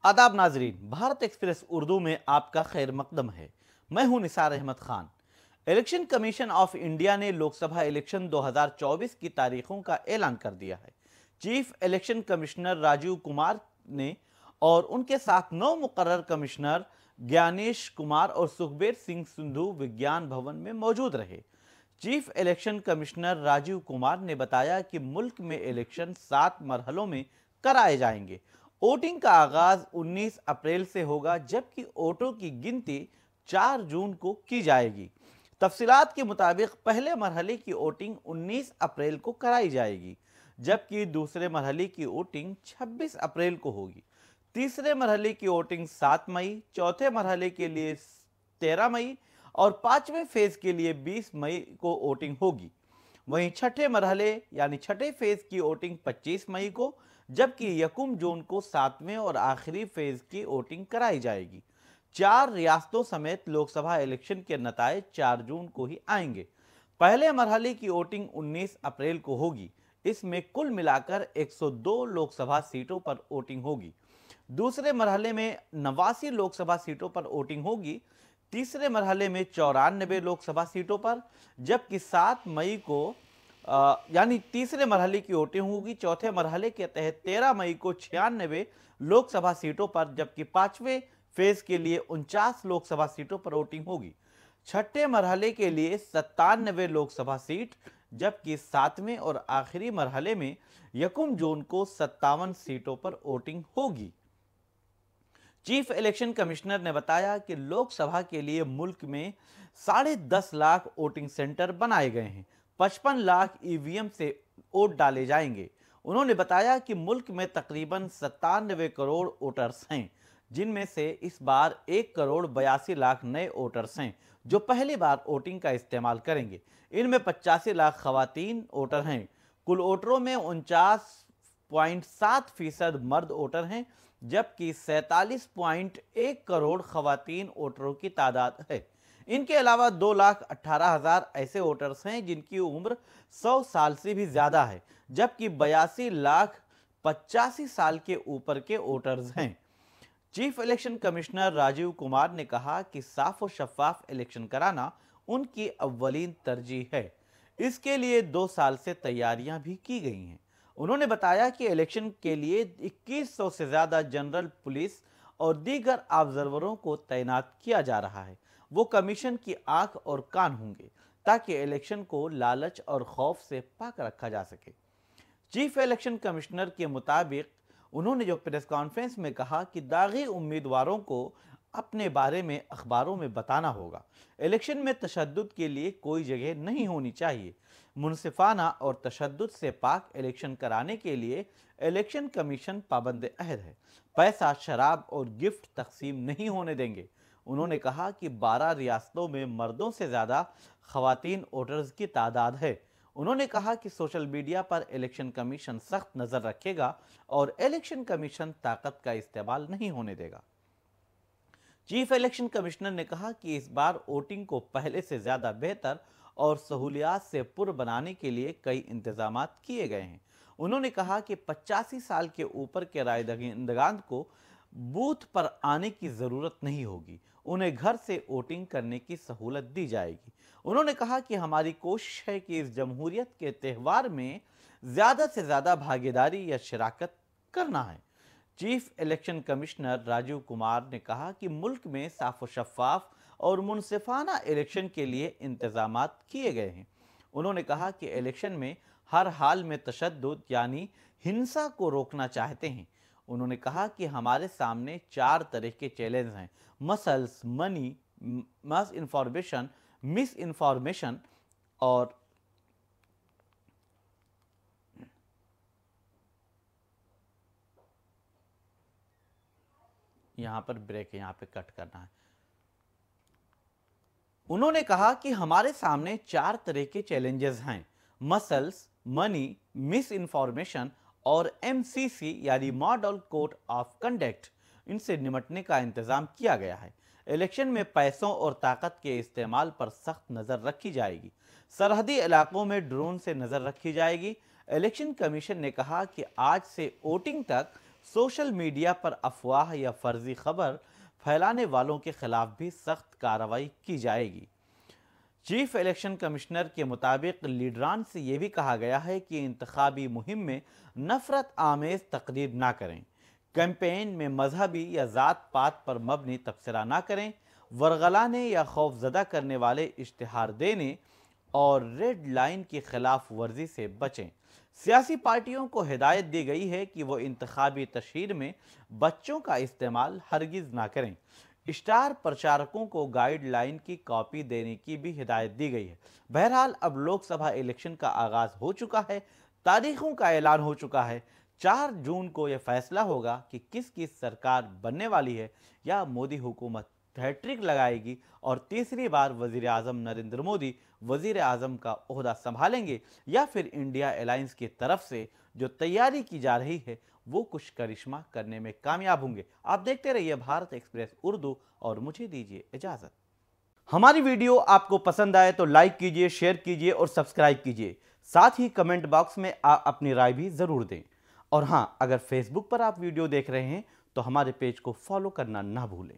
आदाब नाजरीन, भारत एक्सप्रेस उर्दू में आपका खैर मकदम है। मैं हूं Nisar Ahmed Khan. Election commission of India ने लोकसभा इलेक्शन 2024 की तारीखों का ऐलान कर दिया है। Chief election commissioner Rajiv Kumar ने और उनके साथ 9 मुकर्रर कमिश्नर ज्ञानेश कुमार और सुखबीर सिंह सिंधु विज्ञान भवन में मौजूद रहे। Chief election commissioner Rajiv Kumar ने बताया कि मुल्क में इलेक्शन 7 मरहलों में कराए जाएंगे। वोटिंग का आगाज 19 अप्रैल से होगा, जबकि वोटों की गिनती 4 जून को की जाएगी। तफसीलात के मुताबिक पहले मरहले की वोटिंग 19 अप्रैल को कराई जाएगी, जबकि दूसरे मरहले की वोटिंग 26 अप्रैल को होगी। तीसरे मरहले की वोटिंग 7 मई, चौथे मरहले के लिए 13 मई और 5वें फेज के लिए 20 मई को वोटिंग होगी। वहीं छठे मरहले यानी छठे फेज की वोटिंग 25 मई को, जबकि यकुम जून को 7वें और आखिरी फेज की वोटिंग कराई जाएगी। 4 रियासतों समेत लोकसभा इलेक्शन के नतायज 4 जून को ही आएंगे। पहले मरहले की वोटिंग 19 अप्रैल को होगी। इसमें कुल मिलाकर 102 लोकसभा सीटों पर वोटिंग होगी। दूसरे मरहले में 89 लोकसभा सीटों पर वोटिंग होगी। तीसरे मरहले में 94 लोकसभा सीटों पर, जबकि 7 मई को यानी तीसरे मरहले की वोटिंग होगी। चौथे मरहले के तहत 13 मई को 96 लोकसभा सीटों पर, जबकि 5वें फेज के लिए 49 लोकसभा सीटों पर वोटिंग होगी। छठे मरहले के लिए 97 लोकसभा सीट, जबकि 7वें और आखिरी मरहले में यकुम जून को 57 सीटों पर वोटिंग होगी। चीफ इलेक्शन कमिश्नर ने बताया कि लोकसभा के लिए मुल्क में 10.5 लाख वोटिंग सेंटर बनाए गए हैं। 55 लाख ईवीएम से वोट डाले जाएंगे। उन्होंने बताया कि मुल्क में तकरीबन 97 करोड़ वोटर्स हैं, जिनमें से इस बार 1 करोड़ 82 लाख नए वोटर्स हैं जो पहली बार वोटिंग का इस्तेमाल करेंगे। इनमें 85 लाख खवातीन वोटर हैं। कुल वोटरों में 49.7% मर्द वोटर हैं, जबकि 47.1 करोड़ खवातीन वोटरों की तादाद है। इनके अलावा 2,18,000 ऐसे वोटर्स हैं जिनकी उम्र 100 साल से भी ज्यादा है, जबकि 82,85,000 साल के ऊपर के वोटर्स हैं। Chief election commissioner Rajiv Kumar ने कहा कि साफ और शफाफ इलेक्शन कराना उनकी अव्वलीन तरजीह है। इसके लिए 2 साल से तैयारियां भी की गई हैं। उन्होंने बताया कि इलेक्शन के लिए 2100 से ज्यादा जनरल पुलिस और दीगर ऑब्जर्वरों को तैनात किया जा रहा है। वो कमीशन की आंख और कान होंगे, ताकि इलेक्शन को लालच और खौफ से पाक रखा जा सके। चीफ इलेक्शन कमिश्नर के मुताबिक उन्होंने जो प्रेस कॉन्फ्रेंस में कहा कि दागी उम्मीदवारों को अपने बारे में अखबारों में बताना होगा। इलेक्शन में तशद्दुद के लिए कोई जगह नहीं होनी चाहिए। मुनसिफाना और तशद्दुद से पाक इलेक्शन कराने के लिए इलेक्शन कमीशन पाबंद अहद है। पैसा, शराब और गिफ्ट तकसीम नहीं होने देंगे। उन्होंने कहा कि 12 रियासतों में मर्दों से ज़्यादा खवातीन वोटर्स की तादाद है। उन्होंने कहा कि सोशल मीडिया पर इलेक्शन कमीशन सख्त नज़र रखेगा और इलेक्शन कमीशन ताकत का इस्तेमाल नहीं होने देगा। चीफ इलेक्शन कमिश्नर ने कहा कि इस बार वोटिंग को पहले से ज़्यादा बेहतर और सहूलियात से पुर बनाने के लिए कई इंतजाम किए गए हैं। उन्होंने कहा कि 85 साल के ऊपर के राय दहिंदगान को बूथ पर आने की ज़रूरत नहीं होगी। उन्हें घर से वोटिंग करने की सहूलत दी जाएगी। उन्होंने कहा कि हमारी कोशिश है कि इस जमहूरियत के त्यौहार में ज़्यादा से ज़्यादा भागीदारी या शिराकत करना है। Chief election commissioner Rajiv Kumar ने कहा कि मुल्क में साफ और शफाफ और मुनसिफाना इलेक्शन के लिए इंतजाम किए गए हैं। उन्होंने कहा कि इलेक्शन में हर हाल में तशद्दुद यानी हिंसा को रोकना चाहते हैं। उन्होंने कहा कि हमारे सामने 4 तरह के चैलेंज हैं: मसल्स, मनी, मास इंफॉर्मेशन, मिस इंफॉर्मेशन और यहां पर ब्रेक है, यहां पे कट करना है। उन्होंने कहा कि हमारे सामने 4 तरह के चैलेंजेस हैं: मसल्स, मनी, मिस इंफॉर्मेशन और MCC यानी मॉडल कोड ऑफ कंडक्ट। इनसे निपटने का इंतजाम किया गया है। इलेक्शन में पैसों और ताकत के इस्तेमाल पर सख्त नजर रखी जाएगी। सरहदी इलाकों में ड्रोन से नजर रखी जाएगी। इलेक्शन कमीशन ने कहा कि आज से वोटिंग तक सोशल मीडिया पर अफवाह या फर्जी खबर फैलाने वालों के खिलाफ भी सख्त कार्रवाई की जाएगी। चीफ इलेक्शन कमिश्नर के मुताबिक लीडरान से यह भी कहा गया है कि इंतखाबी मुहिम में नफरत आमेज तकरीर ना करें, कैंपेन में मजहबी या ज़ात पात पर मबनी तबसरा ना करें, वरगलाने या खौफजदा करने वाले इश्तिहार देने और रेड लाइन की खिलाफ वर्जी से बचें। सियासी पार्टियों को हिदायत दी गई है कि वो इंतखाबी तशहीर में बच्चों का इस्तेमाल हरगिज़ ना करें। स्टार प्रचारकों को गाइडलाइन की कॉपी देने की भी हिदायत दी गई है। बहरहाल अब लोकसभा इलेक्शन का आगाज हो चुका है, तारीखों का ऐलान हो चुका है। 4 जून को यह फैसला होगा कि किसकी सरकार बनने वाली है, या मोदी हुकूमत हैट्रिक लगाएगी और तीसरी बार वजीर आजम नरेंद्र मोदी वजीर आजम का ओहदा संभालेंगे, या फिर इंडिया अलायंस की तरफ से जो तैयारी की जा रही है वो कुछ करिश्मा करने में कामयाब होंगे। आप देखते रहिए भारत एक्सप्रेस उर्दू और मुझे दीजिए इजाजत। हमारी वीडियो आपको पसंद आए तो लाइक कीजिए, शेयर कीजिए और सब्सक्राइब कीजिए। साथ ही कमेंट बॉक्स में आप अपनी राय भी जरूर दें। और हां, अगर फेसबुक पर आप वीडियो देख रहे हैं तो हमारे पेज को फॉलो करना ना भूलें।